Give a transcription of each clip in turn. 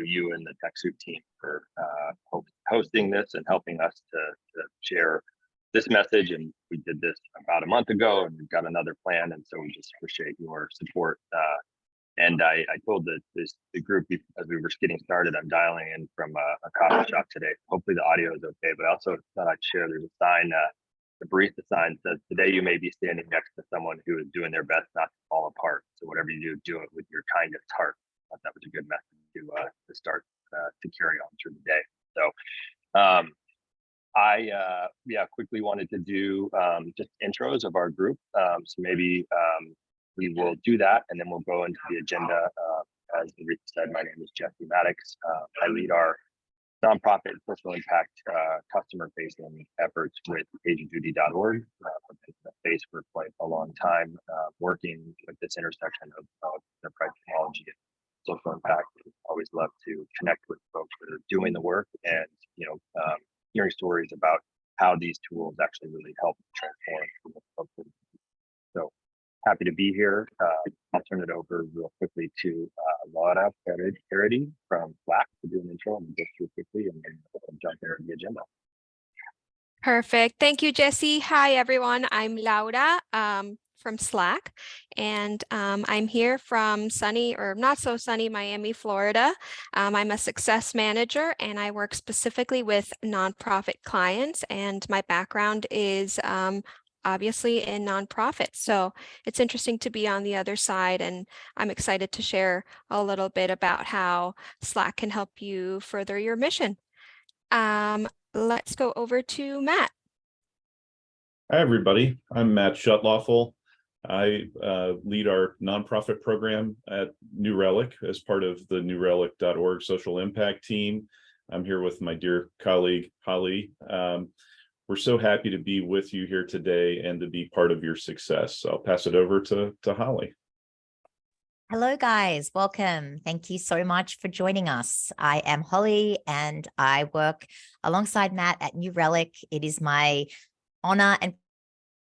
you and the TechSoup team for hosting this and helping us to share this message. And we did this about a month ago, and we've got another plan. And so we just appreciate your support. And I told the group as we were getting started, I'm dialing in from a coffee shop today. Hopefully the audio is okay, but I also thought I'd share, there's a sign, the barista sign says, today you may be standing next to someone who is doing their best not to fall apart. So whatever you do, do it with your kindest heart. I thought that was a good message to start to carry on through the day. So I quickly wanted to do just intros of our group. So maybe we will do that, and then we'll go into the agenda. As Enrique said, my name is Jesse Maddox. I lead our nonprofit social impact customer-facing efforts with PagerDuty.org. I've been in the space for quite a long time, working with this intersection of enterprise technology and social impact. I always love to connect with folks that are doing the work, and hearing stories about how these tools actually really help transform folks. So happy to be here. I'll turn it over real quickly to Laura Parody from Slack to do an intro and go through quickly, and then we'll jump into the agenda. Perfect. Thank you, Jesse. Hi, everyone. I'm Laura from Slack, and I'm here from sunny or not so sunny Miami, Florida. I'm a success manager, and I work specifically with nonprofit clients, and my background is obviously in nonprofits. So it's interesting to be on the other side, and I'm excited to share a little bit about how Slack can help you further your mission. Let's go over to Matt. Hi, everybody. I'm Matt Shutlawful. I lead our nonprofit program at New Relic as part of the newrelic.org social impact team. I'm here with my dear colleague, Holly. We're so happy to be with you here today and to be part of your success. So I'll pass it over to Holly. Hello, guys. Welcome. Thank you so much for joining us. I am Holly, and I work alongside Matt at New Relic. It is my honor and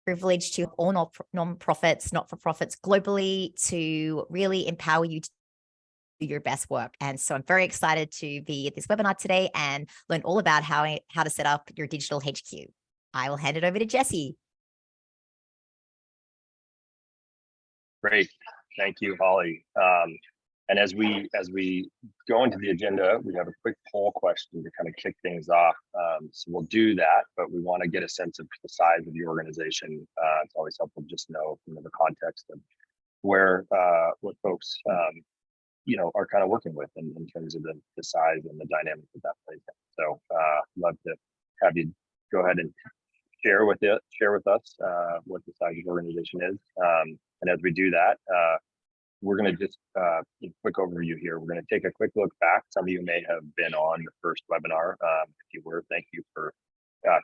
privilege to all non-profits, not-for-profits globally to really empower you to do your best work. And so I'm very excited to be at this webinar today and learn all about how to set up your digital HQ. I will hand it over to Jesse. Great. Thank you, Holly. And as we go into the agenda, we have a quick poll question to kind of kick things off. So we'll do that, but we want to get a sense of the size of the organization. It's always helpful to just know the context of where what folks are kind of working with in terms of the size and the dynamics of that plays in. So love to have you go ahead and share with us what the size of the organization is. And as we do that, we're going to just quick overview here. We're going to take a quick look back. Some of you may have been on the first webinar. If you were, thank you for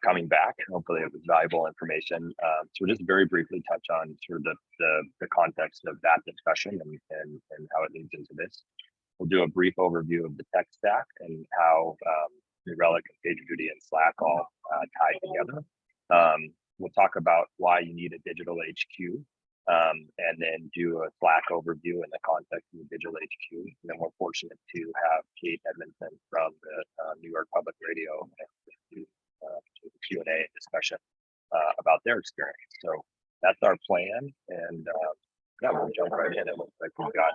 coming back. Hopefully it was valuable information. So we'll just very briefly touch on sort of the context of that discussion and how it leads into this. We'll do a brief overview of the tech stack and how New Relic and PagerDuty and Slack all tie together. We'll talk about why you need a digital HQ. And then do a Slack overview in the context of the digital HQ. And then we're fortunate to have Kate Edmondson from the New York Public Radio to the Q&A discussion about their experience. So that's our plan. And we'll jump right in. It looks like we've got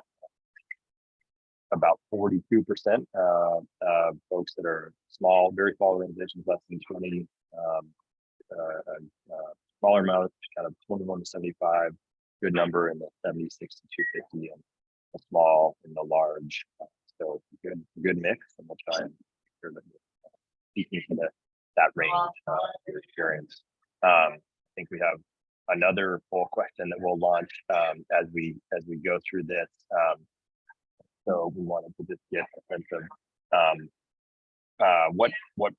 about 42% folks that are small, very small organizations, less than 20, smaller amount, kind of 21 to 75. Good number in the 76 to 250, and a small in the large. So good mix, and we'll try and make sure that we're speaking to that range of your experience. I think we have another poll question that we'll launch as we go through this. So we wanted to just get a sense of what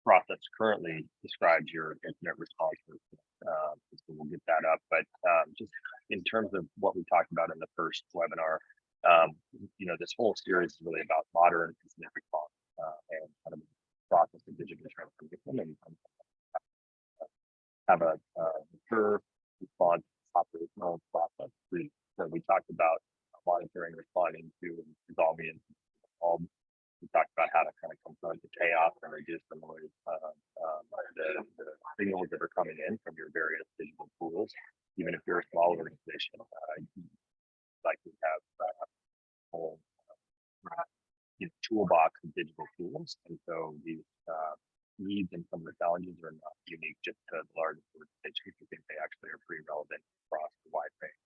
process currently describes your incident response. So we'll get that up, but just in terms of what we talked about in the first webinar, this whole series is really about modern incident response and kind of the process of digital transformation and have a mature response operational process. So we talked about monitoring, responding to, and resolving incidents going to pay off and reduce the noise, the signals that are coming in from your various digital tools. Even if you're a small organization, you likely have a whole toolbox of digital tools, and so these needs and some of the challenges are not unique just to the largest organizations. I think they actually are pretty relevant across the wide range.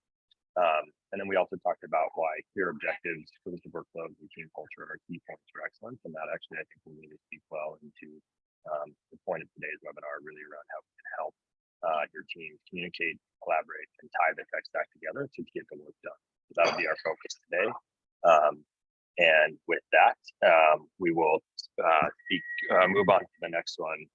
And then we also talked about why clear objectives, cohesive workflows, and team culture are key points for excellence. And that actually, I think, will really speak well into the point of today's webinar, really around how we can help your team communicate, collaborate, and tie the tech stack together to get the work done. So that'll be our focus today. And with that, we will move on to the next one.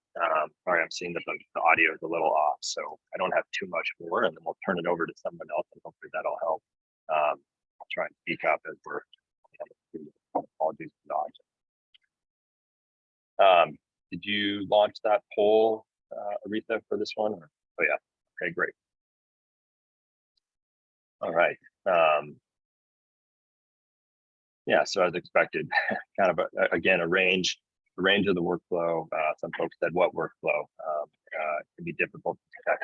Sorry, I'm seeing that the audio is a little off, so I don't have too much more, and then we'll turn it over to someone else, and hopefully that'll help. I'll try and speak up as we're apologies for the audio. Did you launch that poll, Aretha, for this one? Or? Oh yeah, okay, great. All right. Yeah, so as expected, kind of again a range of the workflow. Some folks said what workflow can be difficult to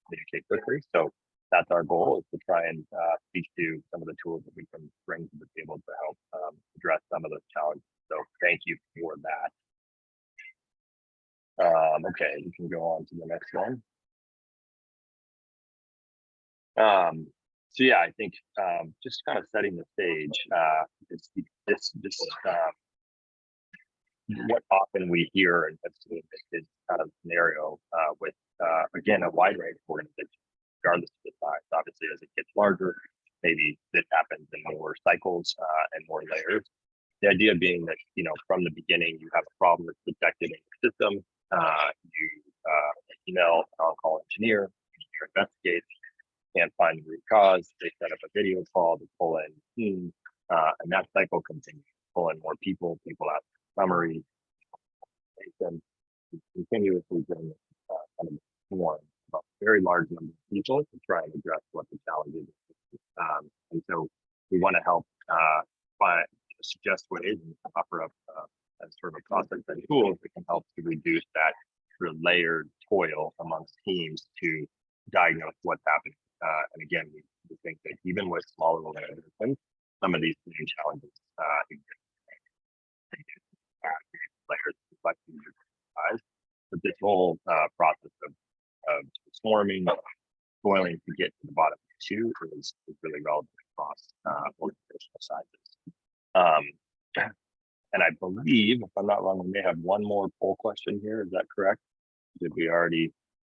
communicate quickly. So that's our goal, is to try and speak to some of the tools that we can bring to the table to help address some of those challenges. So thank you for that. Okay, you can go on to the next one. So yeah, I think just kind of setting the stage, what often we hear and have seen is kind of scenario with, again, a wide range of organizations, regardless of the size. Obviously, as it gets larger, maybe this happens in more cycles and more layers. The idea being that, from the beginning, you have a problem that's detected in your system, you email an on-call engineer, you investigate, can't find the root cause, they set up a video call to pull in team, and that cycle continues. Pull in more people ask for summary, and continuously bring kind of more about a very large number of people to try and address what the challenge is. And so we want to help suggest ways and offer up as sort of a process and tools that can help to reduce that sort of layered toil amongst teams to diagnose what's happening. And again, we think that even with smaller organizations, some of these same challenges exist. Layers, complexity, size. But this whole process of swarming, boiling to get to the bottom of the two is really relevant across organizational sizes. And I believe, if I'm not wrong, we may have one more poll question here. Is that correct? Did we already?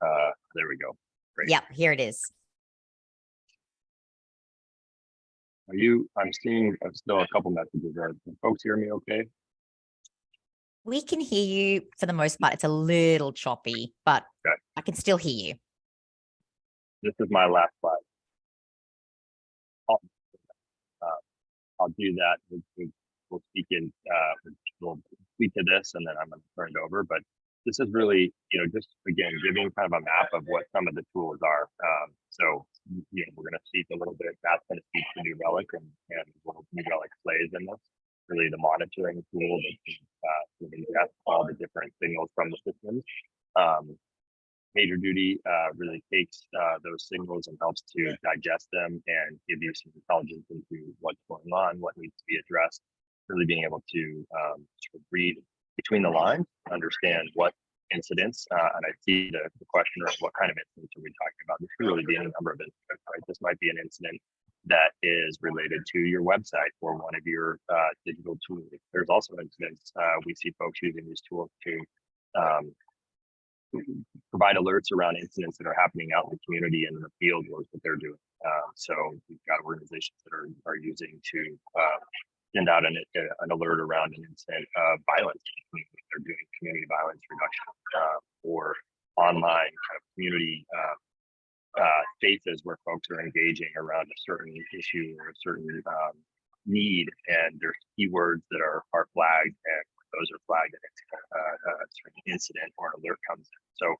There we go. Great. Yep, here it is. I'm seeing still a couple messages there. Can folks hear me okay? We can hear you for the most part. It's a little choppy, but okay. I can still hear you. This is my last slide. I'll do that. We'll speak in, we'll speak to this, and then I'm going to turn it over. But this is really, just again, giving kind of a map of what some of the tools are. So, we're going to speak a little bit. Matt's going to speak to New Relic and what New Relic plays in this. Really, the monitoring tool that can ingest all the different signals from the systems. PagerDuty really takes those signals and helps to digest them and give you some intelligence into what's going on, what needs to be addressed. Really being able to sort of read between the lines, understand what incidents, and I see the question of what kind of incidents are we talking about. This could really be any number of incidents, right? This might be an incident that is related to your website or one of your digital tools. There's also incidents, we see folks using these tools to provide alerts around incidents that are happening out in the community and in the field work that they're doing. So we've got organizations that are using to send out an alert around an incident of violence. They're doing community violence reduction or online kind of community spaces where folks are engaging around a certain issue or a certain need, and there's keywords that are flagged, and those are flagged, and it's a certain incident or alert comes in. So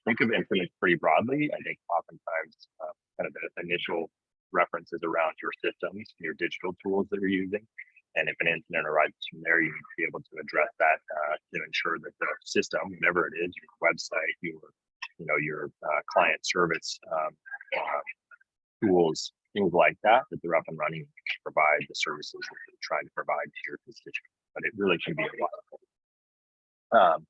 think of incidents pretty broadly. I think oftentimes kind of the initial references around your systems, your digital tools that you're using. And if an incident arises from there, you need to be able to address that to ensure that the system, whatever it is, your website, your client service tools, things like that, that they're up and running to provide the services that you're trying to provide to your constituents. But it really can be a lot.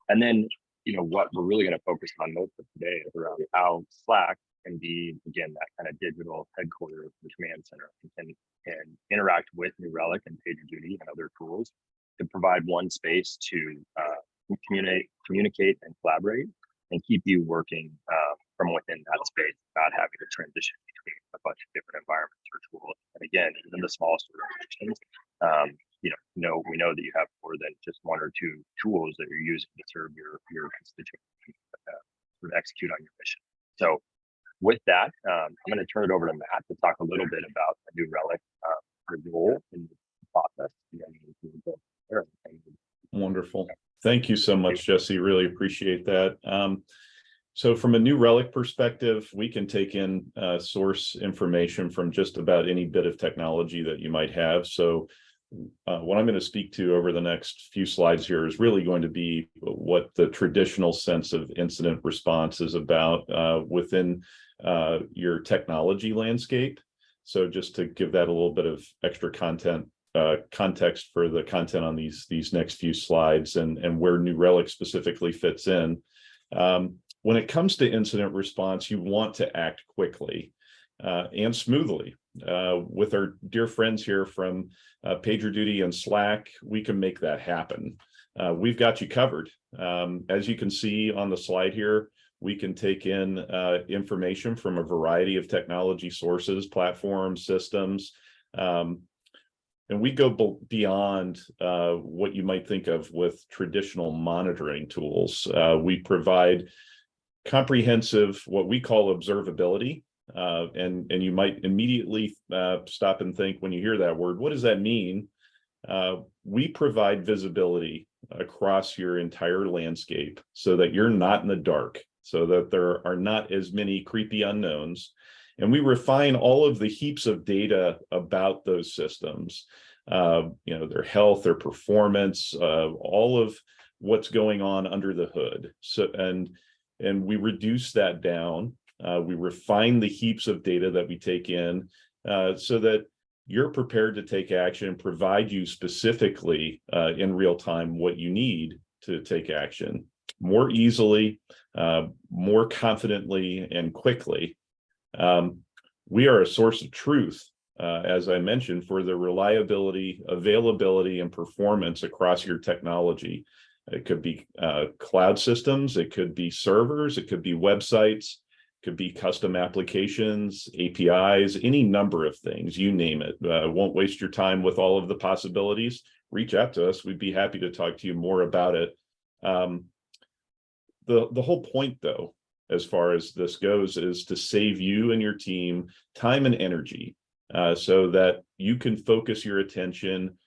And then, what we're really going to focus on most of today is around how Slack can be, again, that kind of digital headquarters, the command center, and interact with New Relic and PagerDuty and other tools to provide one space to communicate and collaborate and keep you working from within that space, not having to transition between a bunch of different environments or tools. And again, even the smallest organizations, we know that you have more than just one or two tools that you're using to serve your constituents, sort of execute on your mission. So with that, I'm going to turn it over to Matt to talk a little bit about the New Relic role in the process. Wonderful. Thank you so much, Jesse. Really appreciate that. So from a New Relic perspective, we can take in source information from just about any bit of technology that you might have. So what I'm going to speak to over the next few slides here is really going to be what the traditional sense of incident response is about within your technology landscape. So just to give that a little bit of extra context for the content on these next few slides and where New Relic specifically fits in. When it comes to incident response, you want to act quickly and smoothly. With our dear friends here from PagerDuty and Slack, we can make that happen. We've got you covered. As you can see on the slide here, we can take in information from a variety of technology sources, platforms, systems, and we go beyond what you might think of with traditional monitoring tools. We provide comprehensive, what we call observability. And you might immediately stop and think when you hear that word, what does that mean? We provide visibility across your entire landscape so that you're not in the dark, so that there are not as many creepy unknowns. And we refine all of the heaps of data about those systems, their health, their performance, all of what's going on under the hood. So, and we reduce that down. We refine the heaps of data that we take in so that you're prepared to take action and provide you specifically in real time what you need to take action more easily, more confidently, and quickly. We are a source of truth, as I mentioned, for the reliability, availability, and performance across your technology. It could be cloud systems, it could be servers, it could be websites, could be custom applications, APIs, any number of things, you name it. Won't waste your time with all of the possibilities. Reach out to us. We'd be happy to talk to you more about it. The whole point, though, as far as this goes, is to save you and your team time and energy so that you can focus your attention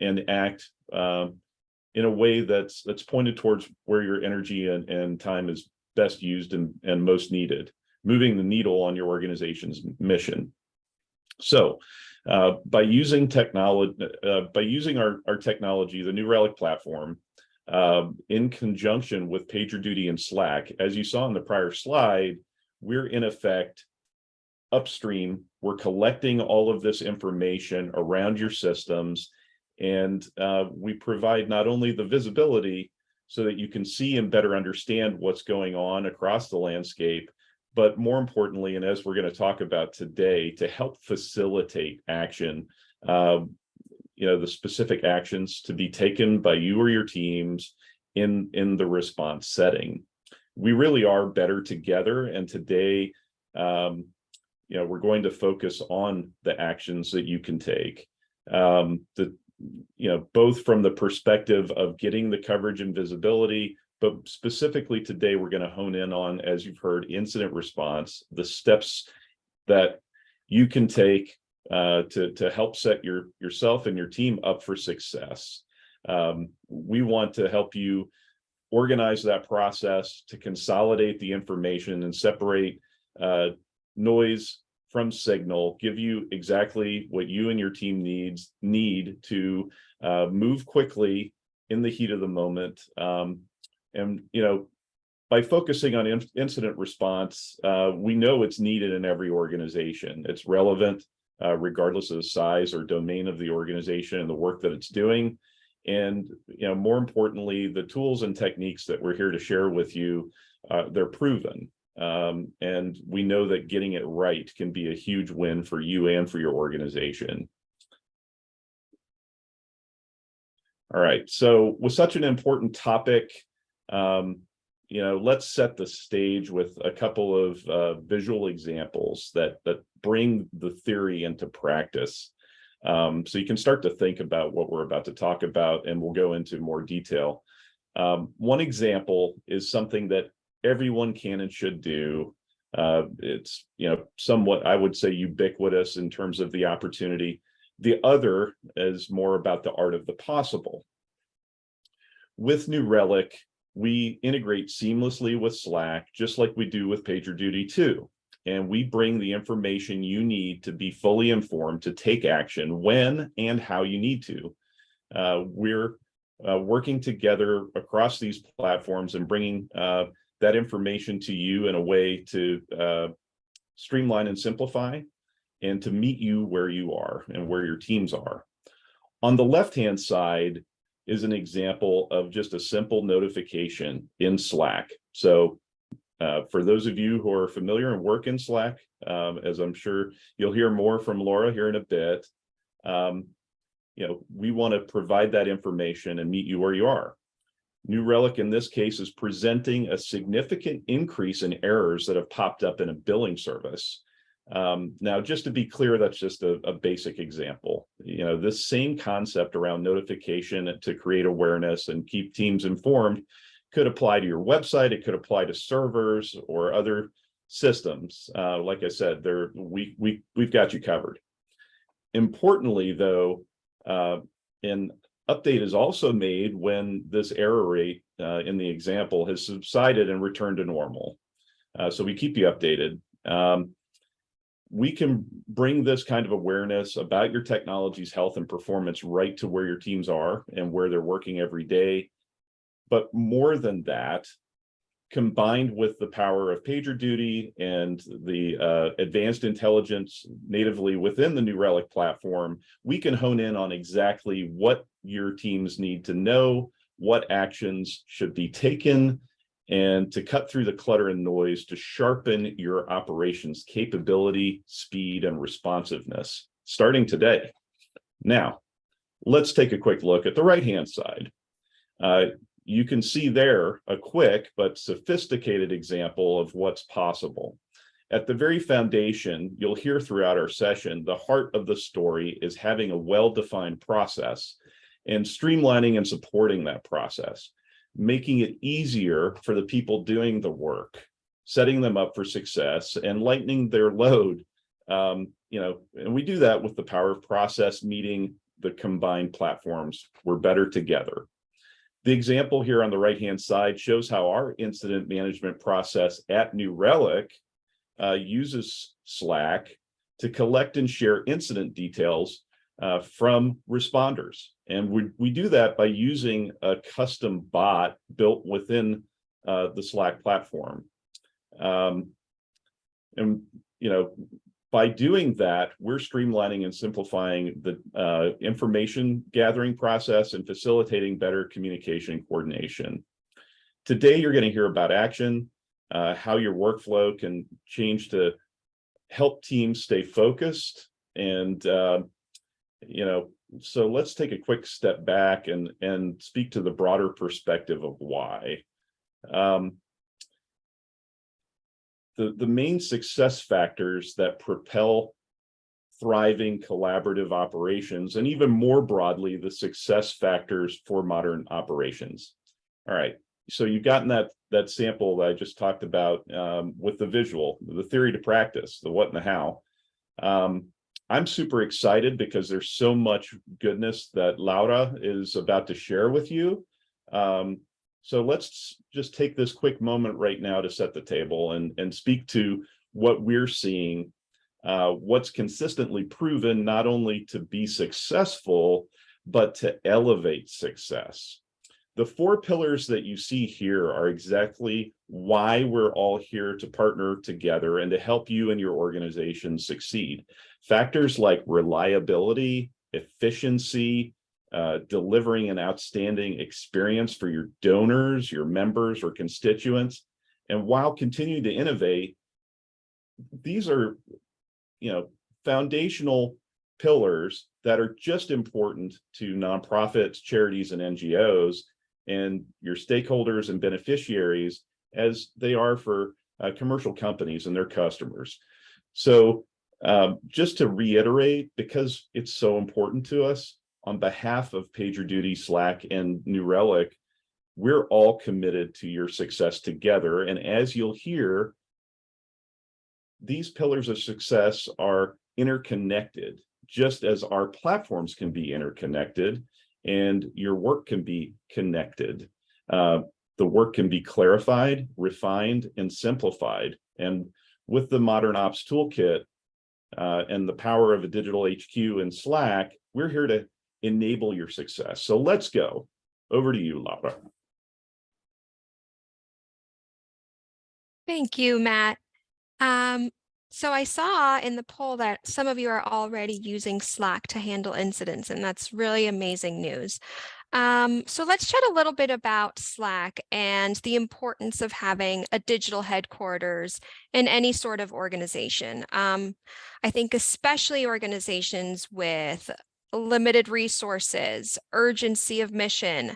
and act in a way that's pointed towards where your energy and time is best used and most needed, moving the needle on your organization's mission. So by using technology, our technology, the New Relic platform, in conjunction with PagerDuty and Slack, as you saw in the prior slide, we're in effect upstream. We're collecting all of this information around your systems, and we provide not only the visibility so that you can see and better understand what's going on across the landscape, but more importantly, and as we're going to talk about today, to help facilitate action, the specific actions to be taken by you or your teams in the response setting. We really are better together, and today, we're going to focus on the actions that you can take. Both from the perspective of getting the coverage and visibility, but specifically today, we're going to hone in on, as you've heard, incident response, the steps that you can take to help set yourself and your team up for success. We want to help you organize that process to consolidate the information and separate noise from Signal, give you exactly what you and your team need to move quickly in the heat of the moment. And by focusing on incident response, we know it's needed in every organization. It's relevant regardless of the size or domain of the organization and the work that it's doing. And more importantly, the tools and techniques that we're here to share with you, they're proven. And we know that getting it right can be a huge win for you and for your organization. All right, so with such an important topic, let's set the stage with a couple of visual examples that bring the theory into practice. So you can start to think about what we're about to talk about, and we'll go into more detail. One example is something that everyone can and should do. It's somewhat, I would say, ubiquitous in terms of the opportunity. The other is more about the art of the possible. With New Relic, we integrate seamlessly with Slack, just like we do with PagerDuty too. And we bring the information you need to be fully informed to take action when and how you need to. We're working together across these platforms and bringing that information to you in a way to streamline and simplify and to meet you where you are and where your teams are. On the left-hand side is an example of just a simple notification in Slack. So for those of you who are familiar and work in Slack, as I'm sure you'll hear more from Laura here in a bit, we want to provide that information and meet you where you are. New Relic in this case is presenting a significant increase in errors that have popped up in a billing service. Now, just to be clear, that's just a basic example. This same concept around notification to create awareness and keep teams informed could apply to your website. It could apply to servers or other systems. Like I said, we've got you covered. Importantly, though, an update is also made when this error rate in the example has subsided and returned to normal. So we keep you updated. We can bring this kind of awareness about your technology's health and performance right to where your teams are and where they're working every day. But more than that, combined with the power of PagerDuty and the advanced intelligence natively within the New Relic platform, we can hone in on exactly what your teams need to know, what actions should be taken, and to cut through the clutter and noise to sharpen your operations capability, speed, and responsiveness, starting today. Now, let's take a quick look at the right-hand side. You can see there a quick but sophisticated example of what's possible. At the very foundation, you'll hear throughout our session, the heart of the story is having a well-defined process and streamlining and supporting that process, making it easier for the people doing the work, setting them up for success and lightening their load. And we do that with the power of process meeting the combined platforms. We're better together. The example here on the right-hand side shows how our incident management process at New Relic uses Slack to collect and share incident details from responders. And we do that by using a custom bot built within the Slack platform. By doing that, we're streamlining and simplifying the information gathering process and facilitating better communication and coordination. Today, you're going to hear about action, how your workflow can change to help teams stay focused. And, so let's take a quick step back and speak to the broader perspective of why. The main success factors that propel thriving collaborative operations, and even more broadly, the success factors for modern operations. All right, so you've gotten that sample that I just talked about with the visual, the theory to practice, the what and the how. I'm super excited because there's so much goodness that Laura is about to share with you. So let's just take this quick moment right now to set the table and speak to what we're seeing what's consistently proven not only to be successful, but to elevate success. The 4 pillars that you see here are exactly why we're all here to partner together and to help you and your organization succeed. Factors like reliability, efficiency, delivering an outstanding experience for your donors, your members, or constituents. And while continuing to innovate, these are, foundational pillars that are just important to nonprofits, charities, and NGOs, and your stakeholders and beneficiaries as they are for commercial companies and their customers. So just to reiterate, because it's so important to us, on behalf of PagerDuty, Slack, and New Relic, we're all committed to your success together. And as you'll hear, these pillars of success are interconnected, just as our platforms can be interconnected and your work can be connected. The work can be clarified, refined, and simplified. And with the Modern Ops Toolkit and the power of a digital HQ and Slack, we're here to enable your success. So let's go. Over to you, Laura. Thank you, Matt. So I saw in the poll that some of you are already using Slack to handle incidents, and that's really amazing news. So let's chat a little bit about Slack and the importance of having a digital headquarters in any sort of organization. I think especially organizations with limited resources, urgency of mission,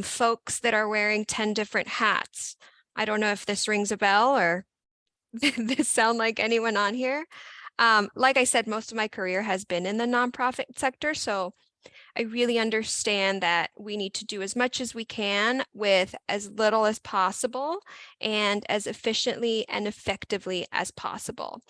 folks that are wearing 10 different hats. I don't know if this rings a bell or this sound like anyone on here. Like I said, most of my career has been in the nonprofit sector, so I really understand that we need to do as much as we can with as little as possible and as efficiently and effectively as possible.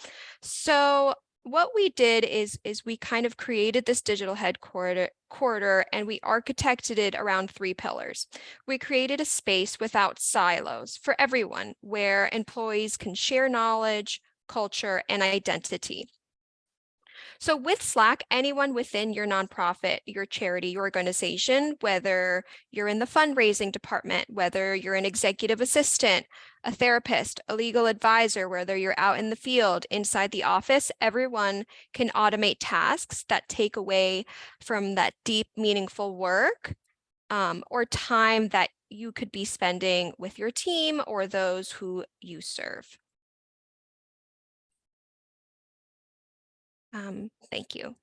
So what we did is we kind of created this digital headquarter and we architected it around 3 pillars. We created a space without silos for everyone where employees can share knowledge, culture, and identity. So with Slack, anyone within your nonprofit, your charity, your organization, whether you're in the fundraising department, whether you're an executive assistant, a therapist, a legal advisor, whether you're out in the field, inside the office, everyone can automate tasks that take away from that deep, meaningful work or time that you could be spending with your team or those who you serve. Thank you.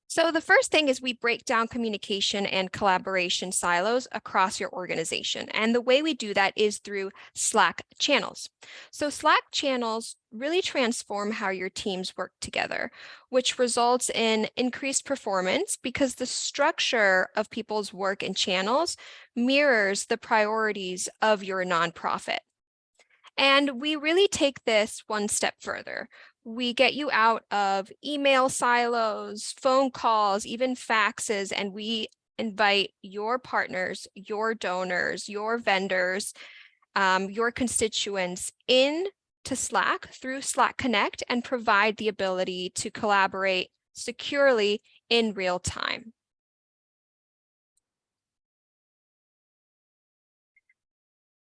So the first thing is we break down communication and collaboration silos across your organization. And the way we do that is through Slack channels. So Slack channels really transform how your teams work together, which results in increased performance because the structure of people's work in channels mirrors the priorities of your nonprofit. And we really take this one step further. We get you out of email silos, phone calls, even faxes, and we invite your partners, your donors, your vendors, your constituents in to Slack through Slack Connect and provide the ability to collaborate securely in real time.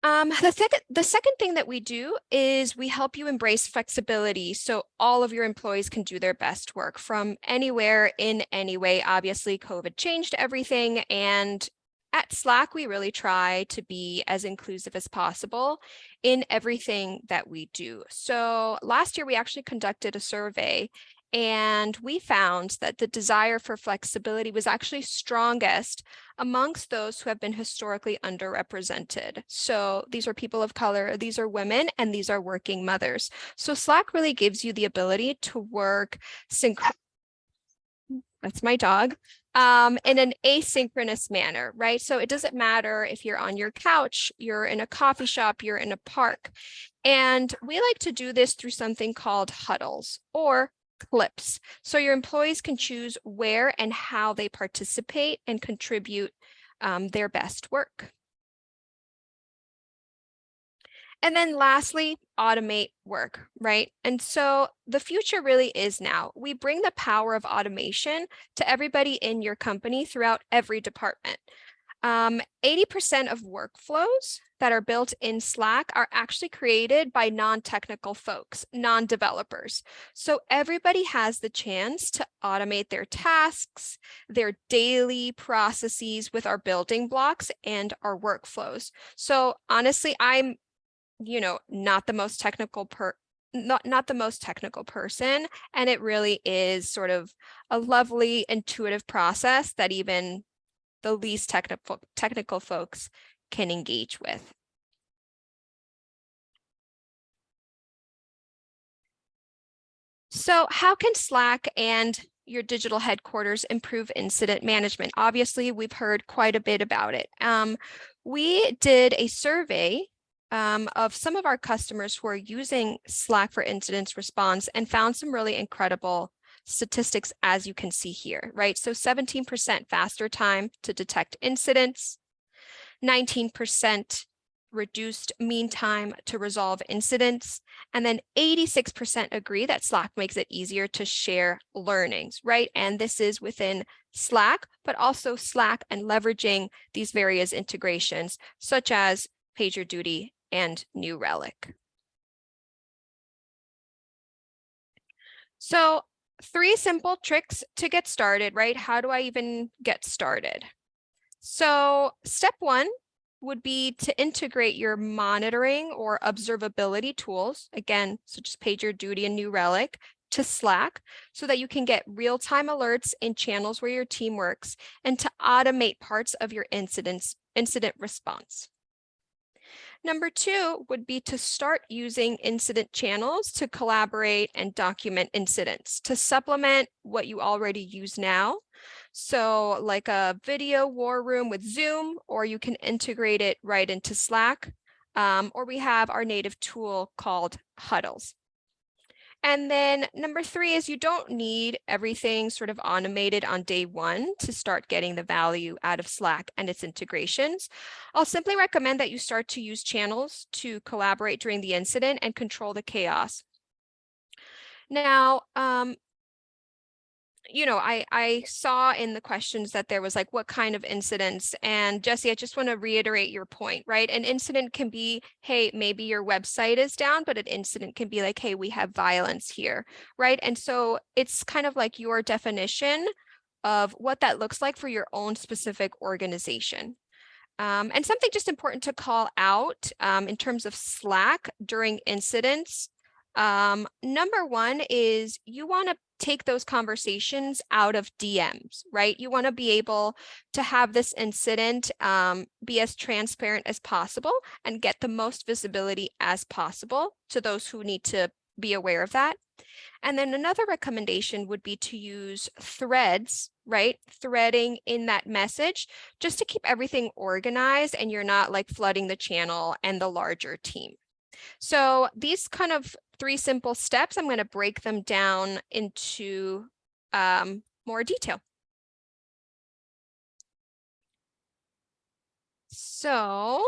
The second thing that we do is we help you embrace flexibility so all of your employees can do their best work from anywhere in any way. Obviously, COVID changed everything, and at Slack, we really try to be as inclusive as possible in everything that we do. So last year, we actually conducted a survey, and we found that the desire for flexibility was actually strongest amongst those who have been historically underrepresented. So these are people of color, these are women, and these are working mothers. So Slack really gives you the ability to work that's my dog, in an asynchronous manner, right? So it doesn't matter if you're on your couch, you're in a coffee shop, you're in a park. And we like to do this through something called huddles or clips. So your employees can choose where and how they participate and contribute their best work. And then lastly, automate work, right? And so the future really is now. We bring the power of automation to everybody in your company throughout every department. 80% of workflows that are built in Slack are actually created by non-technical folks, non-developers. So everybody has the chance to automate their tasks, their daily processes with our building blocks and our workflows. So honestly, I'm, not the most technical not the most technical person, and it really is sort of a lovely, intuitive process that even the least technical folks can engage with. So how can Slack and your digital headquarters improve incident management? Obviously, we've heard quite a bit about it. We did a survey of some of our customers who are using Slack for incident response and found some really incredible statistics, as you can see here, right? So 17% faster time to detect incidents, 19% reduced mean time to resolve incidents, and then 86% agree that Slack makes it easier to share learnings, right? And this is within Slack, but also Slack and leveraging these various integrations, such as PagerDuty and New Relic. So 3 simple tricks to get started, right? How do I even get started? So step 1 would be to integrate your monitoring or observability tools, again, such as PagerDuty and New Relic, to Slack so that you can get real-time alerts in channels where your team works and to automate parts of your incident response. Number 2 would be to start using incident channels to collaborate and document incidents to supplement what you already use now. So like a video war room with Zoom, or you can integrate it right into Slack, or we have our native tool called Huddles. And then number 3 is you don't need everything sort of automated on day 1 to start getting the value out of Slack and its integrations. I'll simply recommend that you start to use channels to collaborate during the incident and control the chaos. Now, I saw in the questions that there was like, what kind of incidents? And Jesse, I just want to reiterate your point, right? An incident can be, hey, maybe your website is down, but an incident can be like, hey, we have violence here, right? And so it's kind of like your definition of what that looks like for your own specific organization. And something just important to call out in terms of Slack during incidents. Number 1 is you want to take those conversations out of DMs, right? You want to be able to have this incident be as transparent as possible and get the most visibility as possible to those who need to be aware of that. And then another recommendation would be to use threads, right? Threading in that message just to keep everything organized and you're not like flooding the channel and the larger team. So these kind of 3 simple steps, I'm going to break them down into more detail. So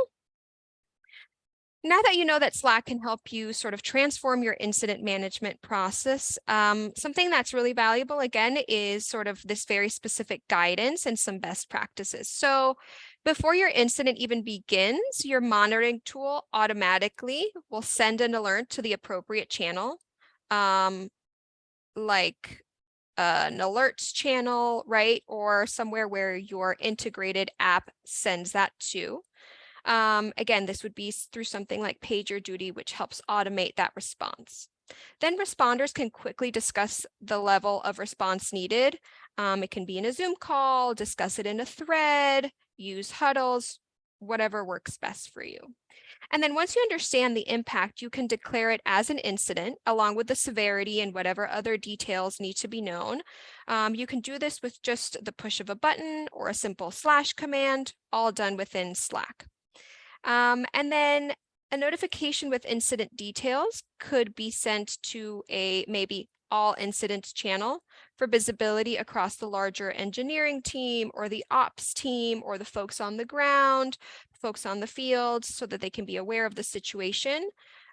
now that you know that Slack can help you sort of transform your incident management process, something that's really valuable, again, is sort of this very specific guidance and some best practices. So before your incident even begins, your monitoring tool automatically will send an alert to the appropriate channel, like an alerts channel, right? Or somewhere where your integrated app sends that to. Again, this would be through something like PagerDuty, which helps automate that response. Then responders can quickly discuss the level of response needed. It can be in a Zoom call, discuss it in a thread, use huddles, whatever works best for you. And then once you understand the impact, you can declare it as an incident along with the severity and whatever other details need to be known. You can do this with just the push of a button or a simple / command, all done within Slack. And then a notification with incident details could be sent to a maybe all incidents channel for visibility across the larger engineering team or the ops team or the folks on the ground, folks on the field, so that they can be aware of the situation,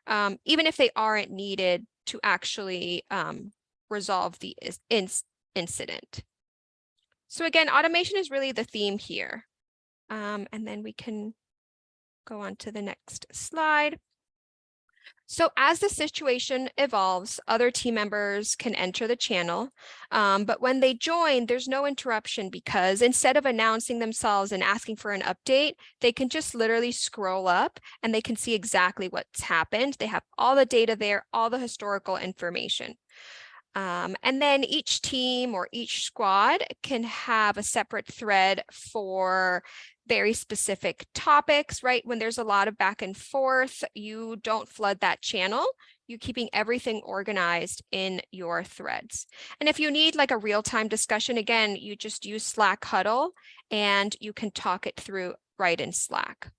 even if they aren't needed to actually resolve the incident. So again, automation is really the theme here. And then we can go on to the next slide. So as the situation evolves, other team members can enter the channel, but when they join, there's no interruption, because instead of announcing themselves and asking for an update, they can just literally scroll up and they can see exactly what's happened. They have all the data there, all the historical information. And then each team or each squad can have a separate thread for very specific topics, right? When there's a lot of back and forth, you don't flood that channel. You're keeping everything organized in your threads. And if you need like a real-time discussion, again, you just use Slack Huddle and you can talk it through right in Slack.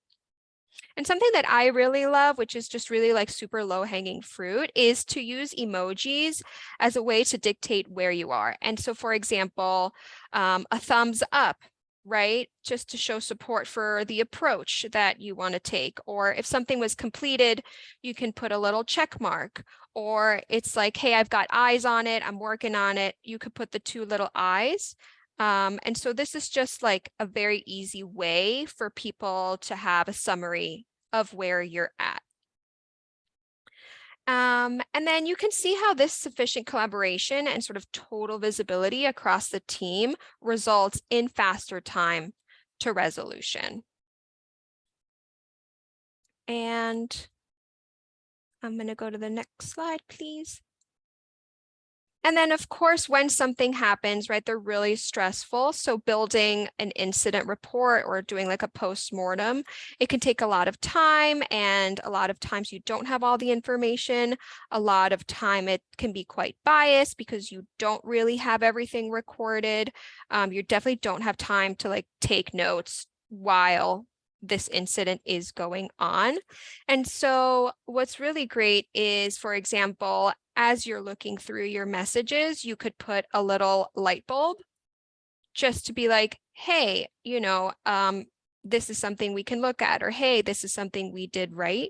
And something that I really love, which is just really like super low-hanging fruit, is to use emojis as a way to dictate where you are. And so, for example, a thumbs up, right? Just to show support for the approach that you want to take. Or if something was completed, you can put a little check mark. Or it's like, hey, I've got eyes on it, I'm working on it. You could put the 2 little eyes. And so this is just like a very easy way for people to have a summary of where you're at. And then you can see how this sufficient collaboration and sort of total visibility across the team results in faster time to resolution. And I'm going to go to the next slide, please. And then, of course, when something happens, right, they're really stressful. So building an incident report or doing like a post-mortem, it can take a lot of time, and a lot of times you don't have all the information. A lot of time it can be quite biased because you don't really have everything recorded. You definitely don't have time to like take notes while this incident is going on. And so what's really great is, for example, as you're looking through your messages, you could put a little light bulb just to be like, hey, you know, this is something we can look at, or hey, this is something we did right.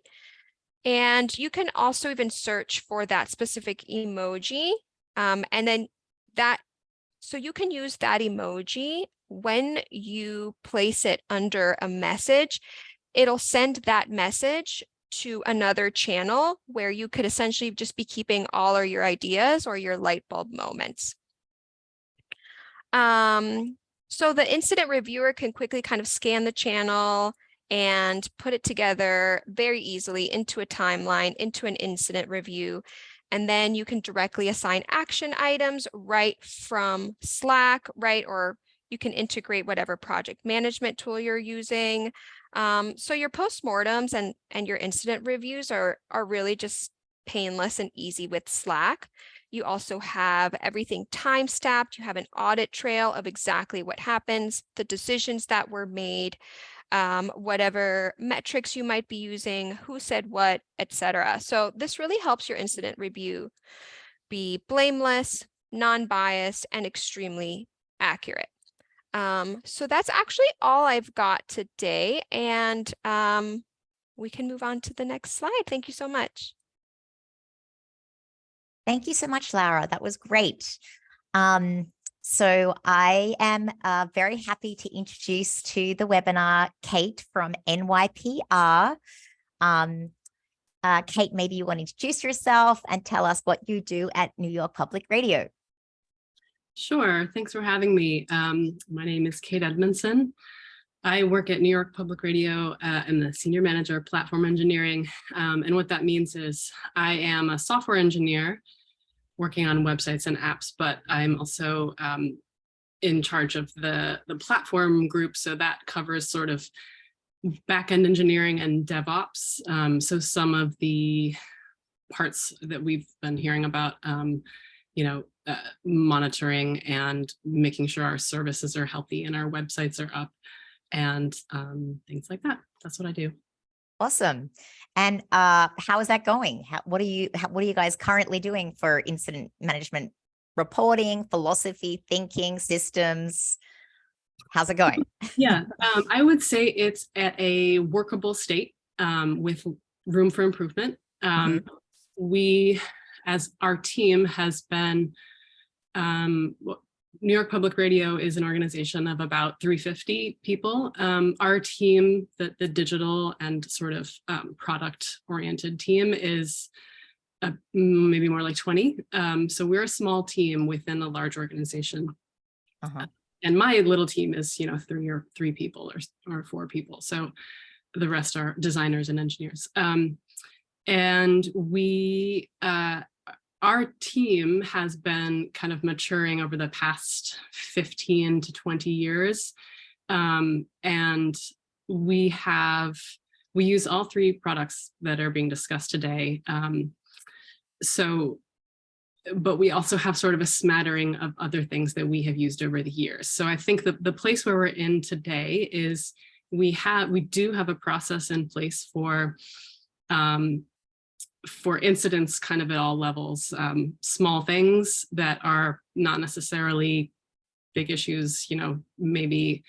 And you can also even search for that specific emoji. And then so you can use that emoji when you place it under a message. It'll send that message to another channel where you could essentially just be keeping all of your ideas or your light bulb moments. So the incident reviewer can quickly kind of scan the channel and put it together very easily into a timeline, into an incident review. And then you can directly assign action items right from Slack, right? Or you can integrate whatever project management tool you're using. So your postmortems and your incident reviews are really just painless and easy with Slack. You also have everything time-stamped. You have an audit trail of exactly what happens, the decisions that were made, whatever metrics you might be using, who said what, etc. So this really helps your incident review be blameless, non-biased, and extremely accurate. So that's actually all I've got today, and we can move on to the next slide. Thank you so much. Thank you so much, Laura. That was great. So I am very happy to introduce to the webinar Kate from NYPR. Kate, maybe you want to introduce yourself and tell us what you do at New York Public Radio. Sure. Thanks for having me. My name is Kate Edmondson. I work at New York Public Radio. I'm the Senior Manager of Platform Engineering. And what that means is I am a software engineer working on websites and apps, but I'm also in charge of the platform group. So that covers sort of backend engineering and DevOps. So some of the parts that we've been hearing about, monitoring and making sure our services are healthy and our websites are up and things like that. That's what I do. Awesome. And how is that going? What are you guys currently doing for incident management reporting, philosophy, thinking, systems? How's it going? Yeah, I would say it's at a workable state with room for improvement. We, as our team has been, New York Public Radio is an organization of about 350 people. Our team, the digital and sort of product-oriented team is maybe more like 20. So we're a small team within a large organization. And my little team is, three people or 4 people. So the rest are designers and engineers. And we, our team has been kind of maturing over the past 15 to 20 years. And we use all 3 products that are being discussed today. But we also have sort of a smattering of other things that we have used over the years. So I think that the place where we're in today is we do have a process in place for incidents kind of at all levels, small things that are not necessarily big issues, maybe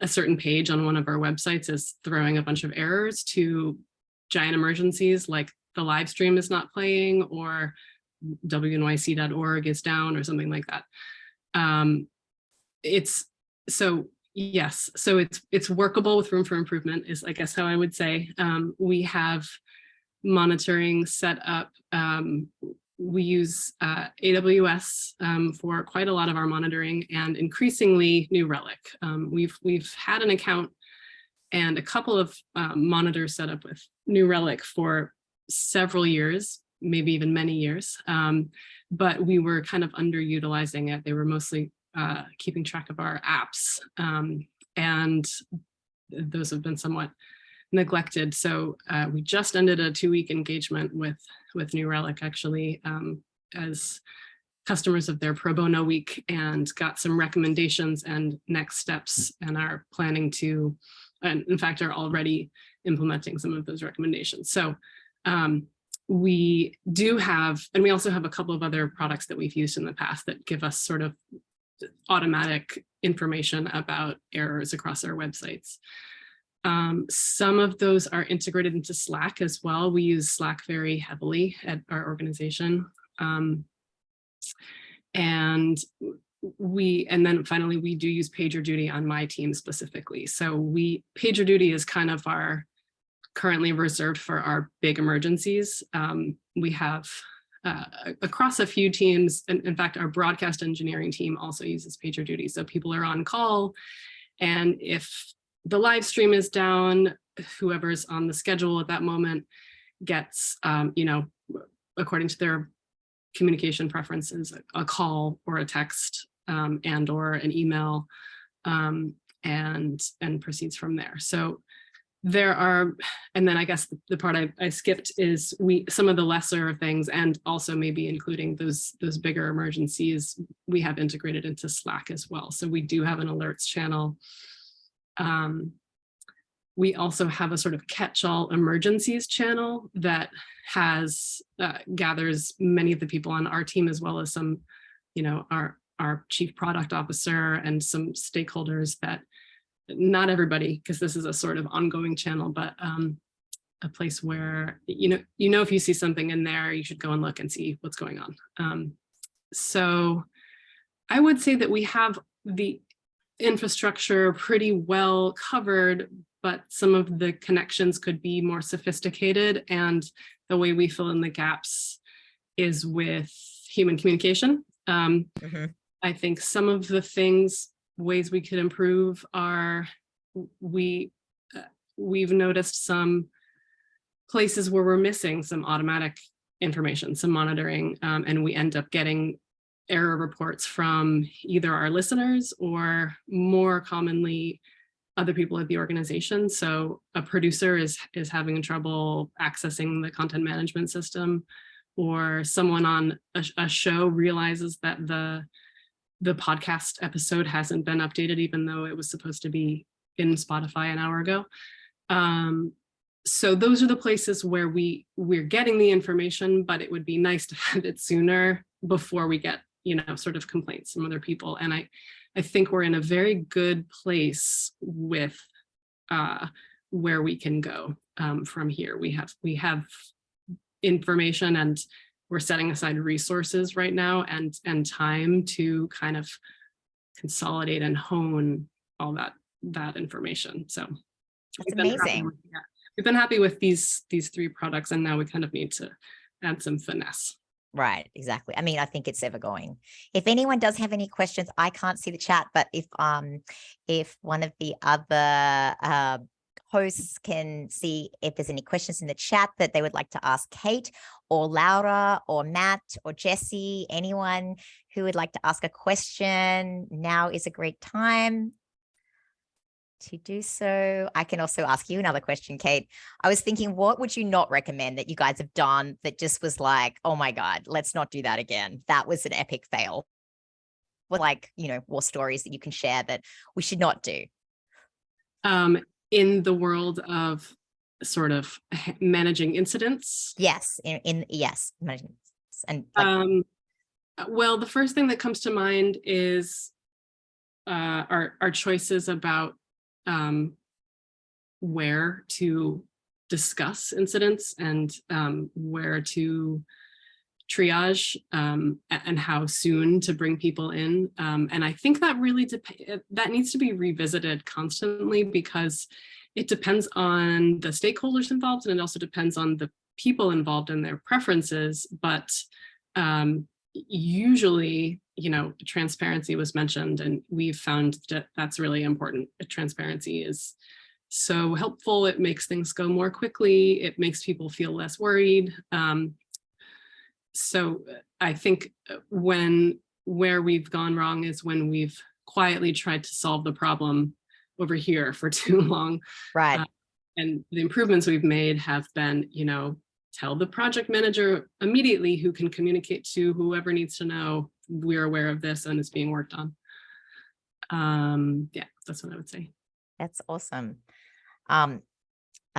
a certain page on one of our websites is throwing a bunch of errors, to giant emergencies like the live stream is not playing or wnyc.org is down or something like that. It's workable with room for improvement is, I guess, how I would say. We have monitoring set up. We use AWS for quite a lot of our monitoring, and increasingly New Relic. We've had an account and a couple of monitors set up with New Relic for several years, maybe even many years, but we were kind of underutilizing it. They were mostly keeping track of our apps, and those have been somewhat neglected. So we just ended a 2-week engagement with New Relic, actually, as customers of their Pro Bono Week, and got some recommendations and next steps, and are planning to, and in fact, are already implementing some of those recommendations. So we do have, and we also have a couple of other products that we've used in the past that give us sort of automatic information about errors across our websites. Some of those are integrated into Slack as well. We use Slack very heavily at our organization. And then finally, we do use PagerDuty on my team specifically. So PagerDuty is kind of currently reserved for our big emergencies. We have across a few teams, and in fact, our broadcast engineering team also uses PagerDuty. So people are on call, and if the live stream is down, whoever's on the schedule at that moment gets, according to their communication preferences, a call or a text and or an email, and proceeds from there. So there are, and then I guess the part I skipped is some of the lesser things, and also maybe including those bigger emergencies, we have integrated into Slack as well. So we do have an alerts channel. We also have a sort of catch-all emergencies channel that gathers many of the people on our team, as well as some, our chief product officer and some stakeholders that, not everybody, because this is a sort of ongoing channel, but a place where, if you see something in there, you should go and look and see what's going on. So I would say that we have the infrastructure pretty well covered, but some of the connections could be more sophisticated, and the way we fill in the gaps is with human communication. I think some of the ways we could improve are, we've noticed some places where we're missing some automatic information, some monitoring, and we end up getting error reports from either our listeners or, more commonly, other people at the organization. So a producer is having trouble accessing the content management system, or someone on a show realizes that the podcast episode hasn't been updated, even though it was supposed to be in Spotify an hour ago. So those are the places where we're getting the information, but it would be nice to have it sooner before we get sort of complaints from other people. And I think we're in a very good place with where we can go from here. We have information, and we're setting aside resources right now and time to kind of consolidate and hone all that information. So That's amazing. We've been happy with these 3 products, and now we kind of need to add some finesse. Right, exactly. I mean, I think it's ever going. If anyone does have any questions, I can't see the chat, but if one of the other hosts can see if there's any questions in the chat that they would like to ask Kate or Laura or Matt or Jesse, anyone who would like to ask a question, now is a great time to do so. I can also ask you another question, Kate. I was thinking, what would you not recommend that you guys have done that just was like, oh my God, let's not do that again. That was an epic fail. What, like, war stories that you can share that we should not do? In the world of sort of managing incidents. Yes, yes. And well, the first thing that comes to mind is our choices about where to discuss incidents and where to triage and how soon to bring people in. And I think that really that needs to be revisited constantly, because it depends on the stakeholders involved, and it also depends on the people involved and their preferences. But usually, transparency was mentioned, and we've found that that's really important. Transparency is so helpful. It makes things go more quickly. It makes people feel less worried. So I think where we've gone wrong is when we've quietly tried to solve the problem over here for too long. right. And the improvements we've made have been, tell the project manager immediately, who can communicate to whoever needs to know, we're aware of this and it's being worked on. Yeah, that's what I would say. That's awesome. Are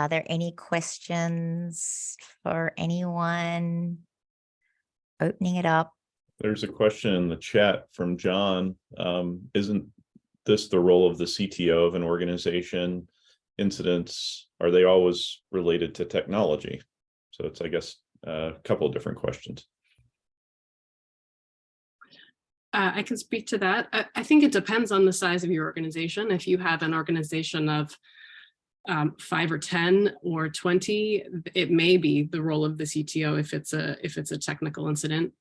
there any questions for anyone? Opening it up. There's a question in the chat from John. Isn't this the role of the CTO of an organization? Incidents, are they always related to technology? So it's, I guess, a couple of different questions. I can speak to that. I think it depends on the size of your organization. If you have an organization of 5 or 10 or 20, it may be the role of the CTO if it's a technical incident.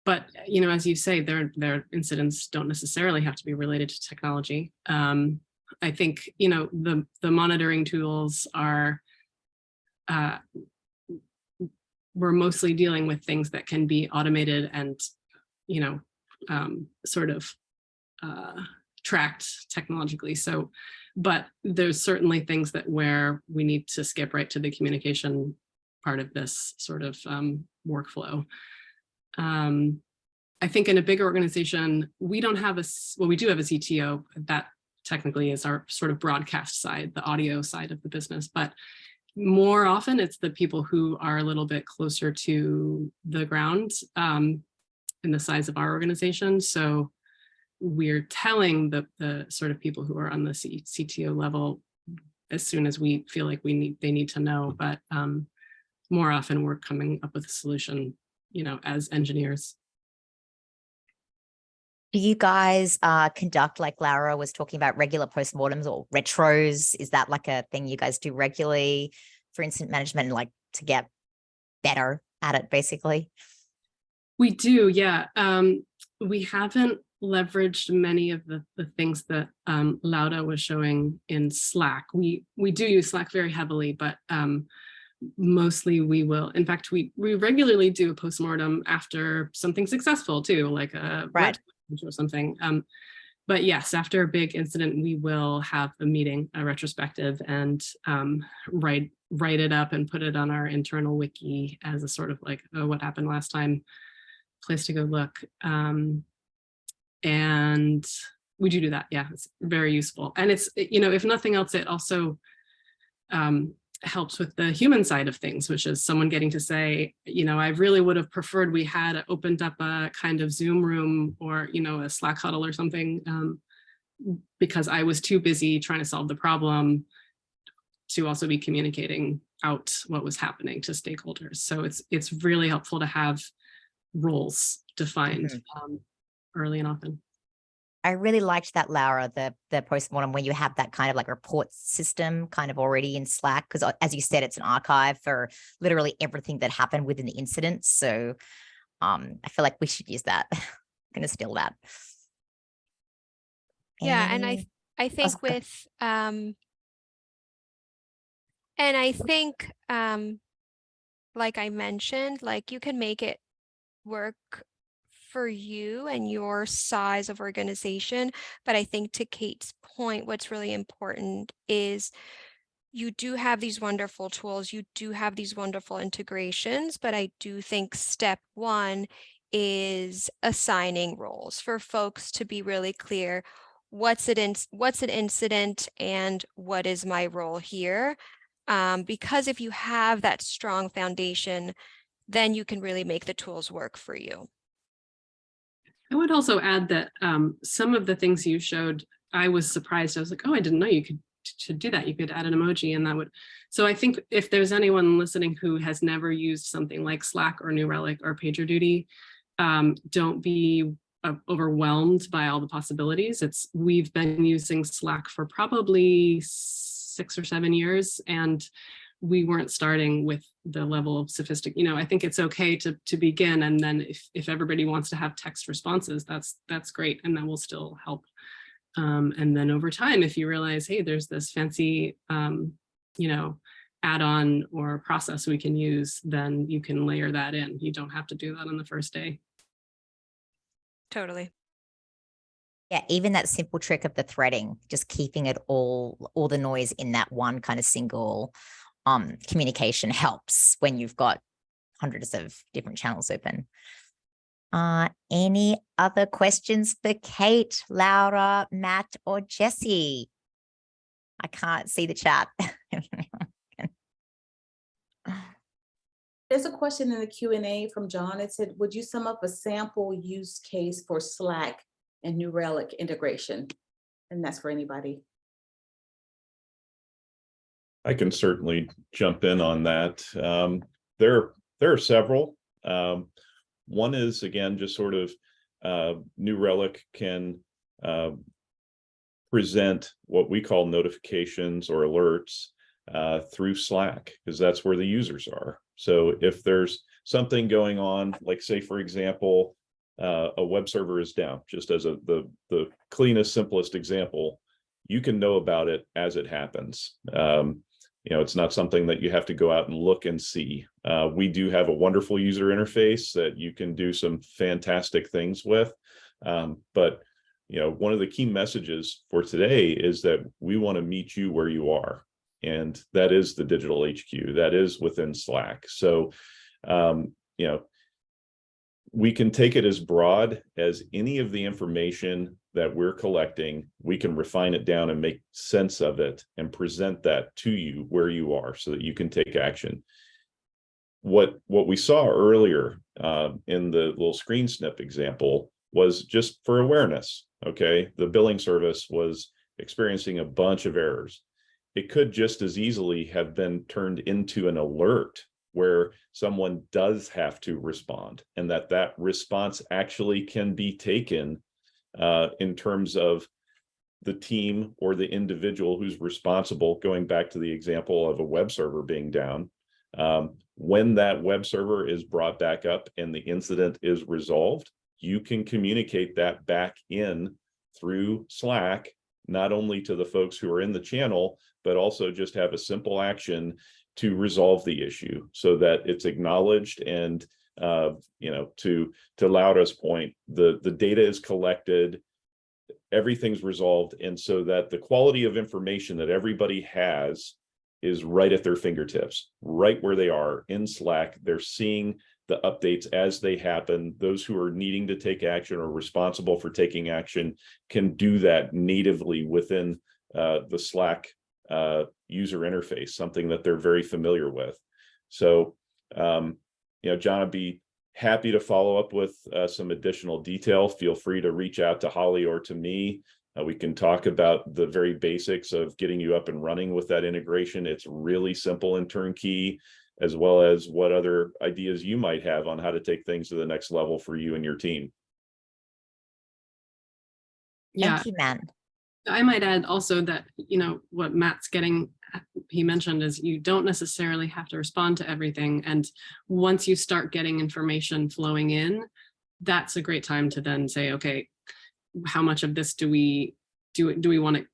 But as you say, their incidents don't necessarily have to be related to technology. I think the monitoring tools are. We're mostly dealing with things that can be automated and, sort of tracked technologically. So, but there's certainly things where we need to skip right to the communication part of this sort of workflow. I think in a big organization, we don't have we do have a CTO. That technically is our sort of broadcast side, the audio side of the business, but more often it's the people who are a little bit closer to the ground in the size of our organization. So we're telling the sort of people who are on the CTO level as soon as we feel like they need to know, but more often we're coming up with a solution, as engineers. Do you guys conduct, like Laura was talking about, regular postmortems or retros? Is that like a thing you guys do regularly for incident management, like to get better at it, basically? We do, yeah. We haven't leveraged many of the things that Laura was showing in Slack. We do use Slack very heavily, but mostly we will. In fact, we regularly do a postmortem after something successful too, like a right. or something. But yes, after a big incident, we will have a meeting, a retrospective, and write it up and put it on our internal wiki as a sort of like, oh, what happened last time, place to go look. And we do that. Yeah, it's very useful. And it's, if nothing else, it also helps with the human side of things, which is someone getting to say, you know, I really would have preferred we had opened up a kind of Zoom room or, you know, a Slack huddle or something, because I was too busy trying to solve the problem to also be communicating out what was happening to stakeholders. So it's really helpful to have roles defined early and often. I really liked that, Laura, the postmortem where you have that kind of like report system kind of already in Slack, because as you said, it's an archive for literally everything that happened within the incident. So I feel like we should use that. I'm going to steal that. Yeah, and I think okay. with and I think like I mentioned, like you can make it work for you and your size of organization. But I think to Kate's point, what's really important is you do have these wonderful tools, you do have these wonderful integrations, but I do think step one is assigning roles for folks to be really clear. What's an incident and what is my role here? Because if you have that strong foundation, then you can really make the tools work for you. I would also add that some of the things you showed, I was surprised. I was like, oh, I didn't know you could do that. You could add an emoji and that would. So I think if there's anyone listening who has never used something like Slack or New Relic or PagerDuty, don't be overwhelmed by all the possibilities. We've been using Slack for probably 6 or 7 years, and we weren't starting with the level of sophistication. You know, I think it's okay to begin, and then if everybody wants to have text responses, that's great, and that will still help. And then over time, if you realize, hey, there's this fancy, you know, add-on or process we can use, then you can layer that in. You don't have to do that on the first day. Totally. Yeah, even that simple trick of the threading, just keeping it all the noise in that one kind of single communication helps when you've got hundreds of different channels open. Any other questions for Kate, Laura, Matt, or Jesse? I can't see the chat. There's a question in the Q&A from John. It said, would you sum up a sample use case for Slack and New Relic integration? And that's for anybody. I can certainly jump in on that. There are several. One is, again, just sort of New Relic can present what we call notifications or alerts through Slack, because that's where the users are. So if there's something going on, like say, for example, a web server is down, just as the cleanest, simplest example, you can know about it as it happens. You know, it's not something that you have to go out and look and see. We do have a wonderful user interface that you can do some fantastic things with. But, you know, one of the key messages for today is that we want to meet you where you are. And that is the digital HQ, that is within Slack. So, you know, we can take it as broad as any of the information that we're collecting. We can refine it down and make sense of it and present that to you where you are so that you can take action. What we saw earlier in the little screen snip example was just for awareness. Okay, the billing service was experiencing a bunch of errors. It could just as easily have been turned into an alert where someone does have to respond, and that response actually can be taken in terms of the team or the individual who's responsible, going back to the example of a web server being down. When that web server is brought back up and the incident is resolved, you can communicate that back in through Slack, not only to the folks who are in the channel, but also just have a simple action to resolve the issue so that it's acknowledged. And you know, to Laura's point, the data is collected, everything's resolved, and so that the quality of information that everybody has is right at their fingertips, right where they are in Slack. They're seeing the updates as they happen. Those who are needing to take action or responsible for taking action can do that natively within the Slack user interface, something that they're very familiar with. So, John, I'd be happy to follow up with some additional detail. Feel free to reach out to Holly or to me. We can talk about the very basics of getting you up and running with that integration. It's really simple and turnkey, as well as what other ideas you might have on how to take things to the next level for you and your team. Yeah, Thank you, Matt. I might add also that, what Matt's he mentioned is you don't necessarily have to respond to everything. And once you start getting information flowing in, that's a great time to then say, okay, how much of this do we want to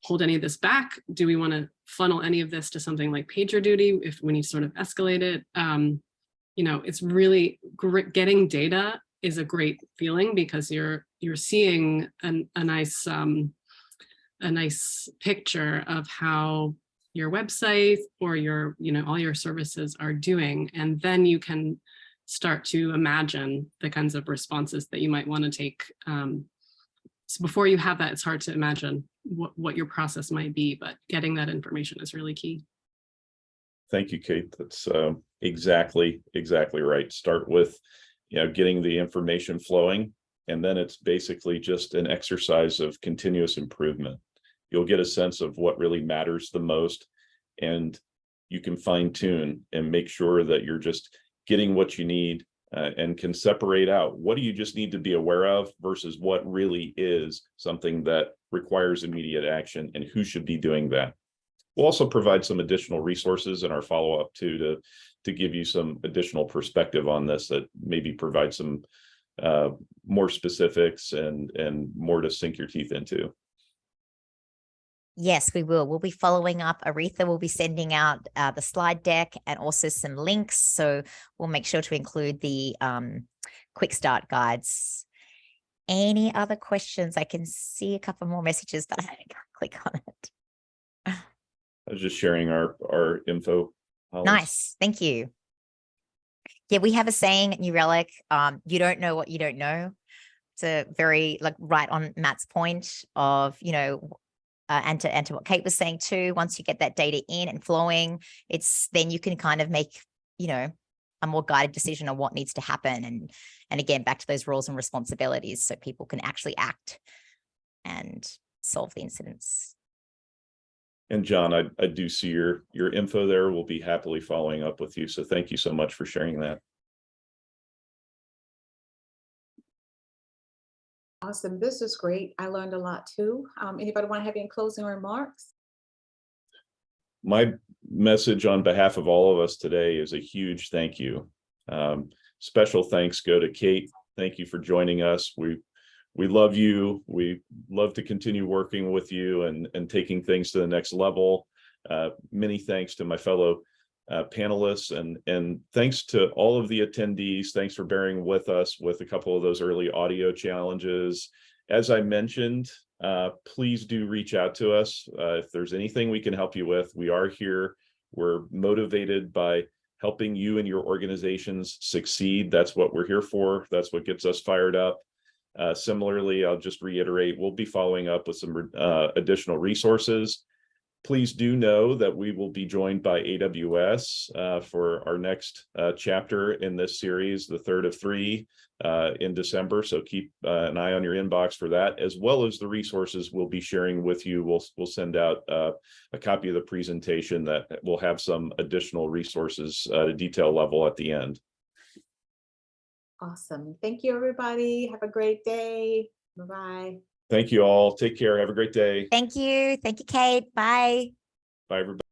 hold any of this back? Do we want to funnel any of this to something like PagerDuty if we need to sort of escalate it? It's really great. Getting data is a great feeling because you're seeing a nice picture of how your website or your all your services are doing, and then you can start to imagine the kinds of responses that you might want to take. So before you have that, it's hard to imagine what your process might be, but getting that information is really key. Thank you, Kate. That's exactly right. Start with getting the information flowing, and then it's basically just an exercise of continuous improvement. You'll get a sense of what really matters the most, and you can fine tune and make sure that you're just getting what you need and can separate out what do you just need to be aware of versus what really is something that requires immediate action and who should be doing that. We'll also provide some additional resources in our follow-up to give you some additional perspective on this that maybe provide some more specifics and more to sink your teeth into. Yes, we will. We'll be following up. Aretha will be sending out the slide deck and also some links. So we'll make sure to include the quick start guides. Any other questions? I can see a couple more messages, but I can't click on it. I was just sharing our info. Hollis. Nice. Thank you. Yeah, we have a saying at New Relic, you don't know what you don't know. It's a very right on Matt's point of, and to what Kate was saying too, once you get that data in and flowing, then you can kind of make, a more guided decision on what needs to happen. And again, back to those roles and responsibilities so people can actually act and solve the incidents. And John, I do see your info there. We'll be happily following up with you. So thank you so much for sharing that. Awesome. This is great. I learned a lot too. Anybody want to have any closing remarks? My message on behalf of all of us today is a huge thank you. Special thanks go to Kate. Thank you for joining us. We love you. We love to continue working with you and taking things to the next level. Many thanks to my fellow panelists and thanks to all of the attendees. Thanks for bearing with us with a couple of those early audio challenges. As I mentioned, please do reach out to us if there's anything we can help you with. We are here. We're motivated by helping you and your organizations succeed. That's what we're here for. That's what gets us fired up. Similarly, I'll just reiterate, we'll be following up with some additional resources. Please do know that we will be joined by AWS for our next chapter in this series, the third of 3 in December. So keep an eye on your inbox for that, as well as the resources we'll be sharing with you. We'll send out a copy of the presentation that will have some additional resources at a detail level at the end. Awesome. Thank you, everybody. Have a great day. Bye-bye. Thank you all. Take care. Have a great day. Thank you. Thank you, Kate. Bye. Bye, everybody.